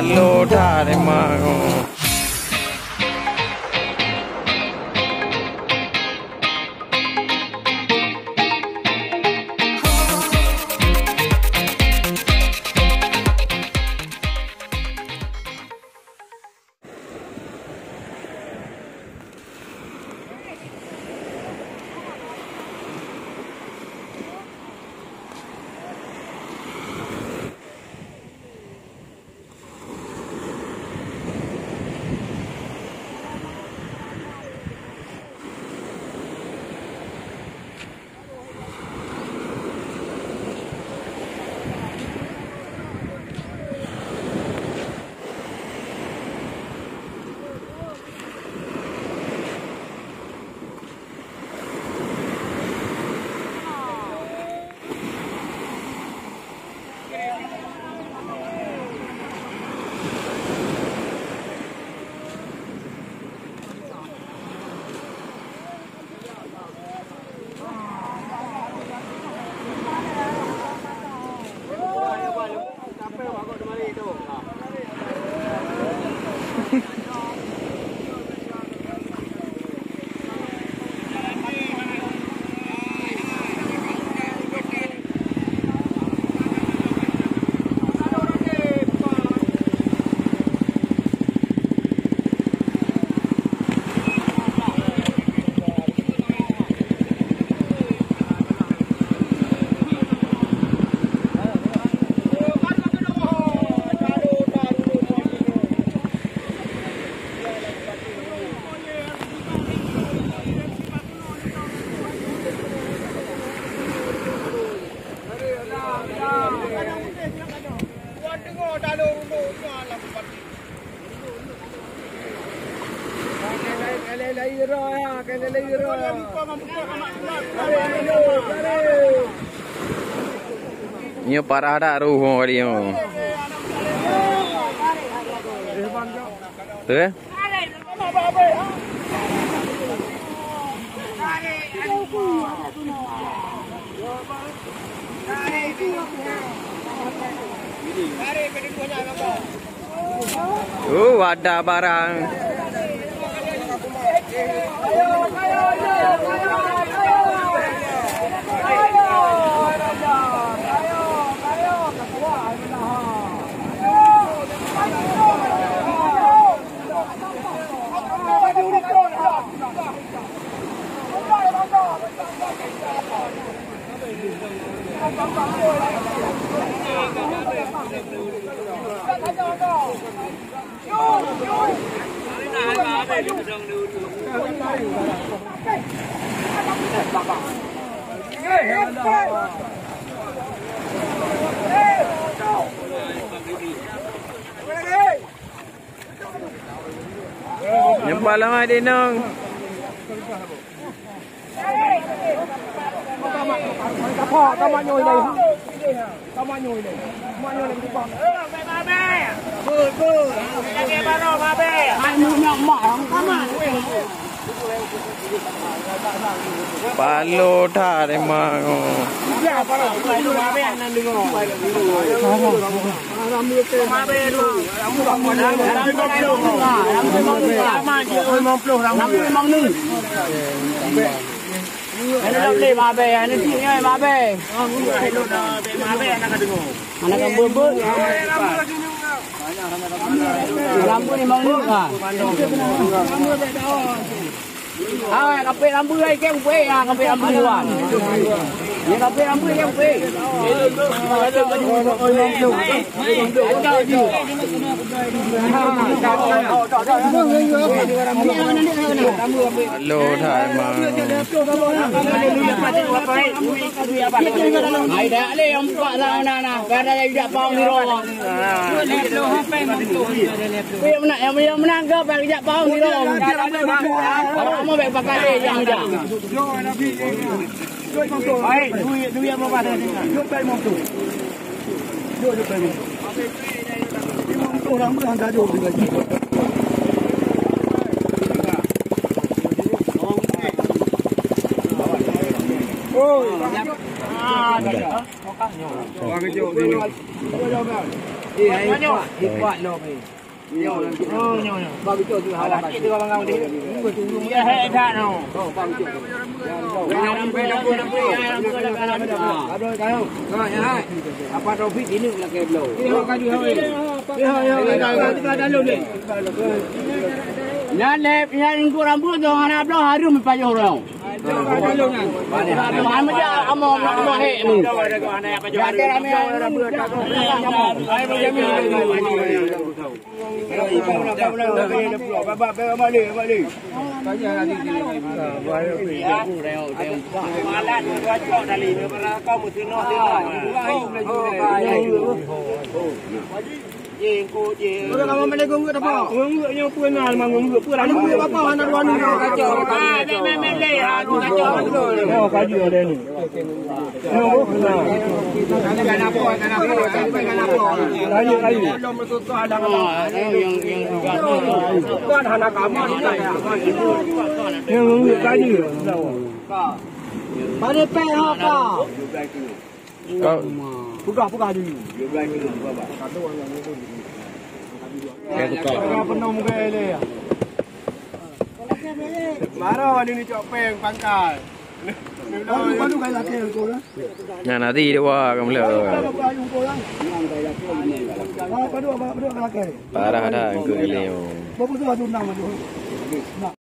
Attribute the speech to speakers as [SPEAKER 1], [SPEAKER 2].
[SPEAKER 1] Palo dah memang. Ini parah dah ruh dia. Tu eh? Ada barang. Nampak lama dia nong.
[SPEAKER 2] Tama nhồi này. Tama nhồi này. Tama nhồi này đi con. Ba bê. Bơ. Nghe ba rô ba bê. Hai mũi nhọn mỏ không tama.
[SPEAKER 1] Palo dah memang.
[SPEAKER 2] Ya, ba bê anh đừng ngồi. Ba bê luôn. Ano daw le mabe, ano si niya mabe. Mabe anak dengo. Anak ang bubut. Lampu ni mang nuk ah. Ah, kape lampu ai ke upe ah, kape lampu luar. Ni kape lampu ke upe.
[SPEAKER 1] Palo dah memang.
[SPEAKER 2] Ai dah le empat lah anak-anak. Kada tidak pau ni roh. Yang menang ke bagi tidak pau ni roh. Kamu baik pakai yang dah. Baik, duit yang berapa dah ni? Duit baik mampu. Duit baik mampu. Orang berang dah jauh lagi. Oh, dah. Ah, dah. Kau kan? Kau kejauh ni. Kuat lo ni. Nyo. Bagi tu tu halah. Itu abang kau ni. Dia hai dah no. Aduh kau. Hai. Apa topik ini lah ke belum. Ini kau di hai. Kita dah lalu ni. Nyalep yang kurang pun jangan nak belah harum payah orang. Mana dia among he ni. Jadi ramai orang berada kamu mana gunggu apa? Gunggu yang punya memang gunggu punya. Gunggu apa? Anak luar ni kacau. Memang leh, aku kacau. Oh, kaju ada ni. Oh, benar. Kan apa? Lain. Belum betul ada apa? Yang kan anak kamu ni tak. Yang gunggu kaju. Pada peh apa?
[SPEAKER 1] Kau
[SPEAKER 2] Buka dulu. Kau pernah muka ele ya? Marah ni cok peng pangkal. Baru kau laki kau lah.
[SPEAKER 1] nhà nào đi đâu qua cầm lửa
[SPEAKER 2] Baru laki.
[SPEAKER 1] parah ada angkut leo
[SPEAKER 2] Bapak tu ada nama tu.